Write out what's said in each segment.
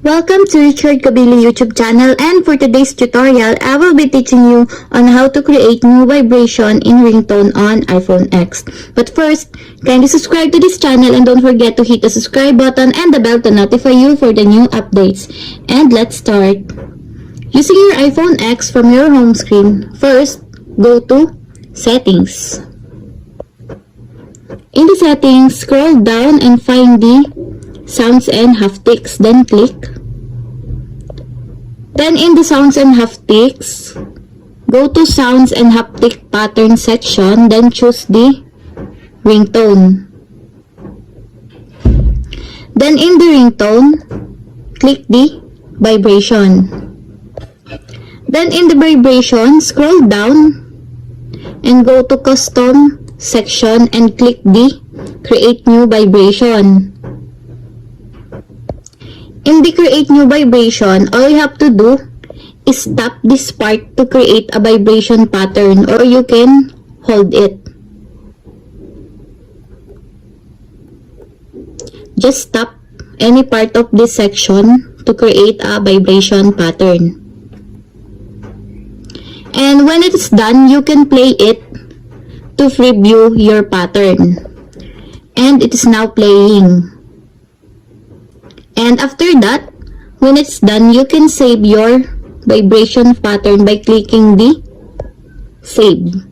Welcome to Richard Cabile YouTube channel, and for today's tutorial, I will be teaching you on how to create new vibration in ringtone on iPhone X. But first, kindly subscribe to this channel and don't forget to hit the subscribe button and the bell to notify you for the new updates. And let's start. Using your iPhone X from your home screen, first, go to Settings. In the settings, scroll down and find the sounds and haptics, then click. Then in the sounds and haptics, go to sounds and haptic pattern section, then choose the ringtone. Then in the ringtone, click the vibration. Then in the vibration, scroll down and go to custom section and click the create new vibration. In the create new vibration, all you have to do is tap this part to create a vibration pattern, or you can hold it. Just tap any part of this section to create a vibration pattern. And when it is done, you can play it to preview your pattern. And it is now playing. And after that, when it's done, you can save your vibration pattern by clicking the save.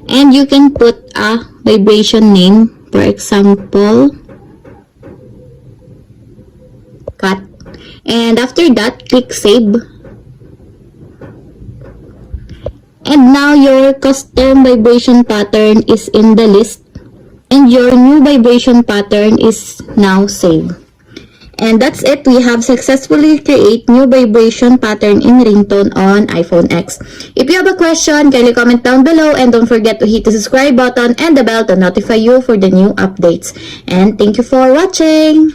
And you can put a vibration name, for example, cut. And after that, click save. And now your custom vibration pattern is in the list, and your new vibration pattern is now saved. And that's it. We have successfully created new vibration pattern in ringtone on iPhone X. If you have a question, kindly comment down below, and don't forget to hit the subscribe button and the bell to notify you for the new updates. And thank you for watching.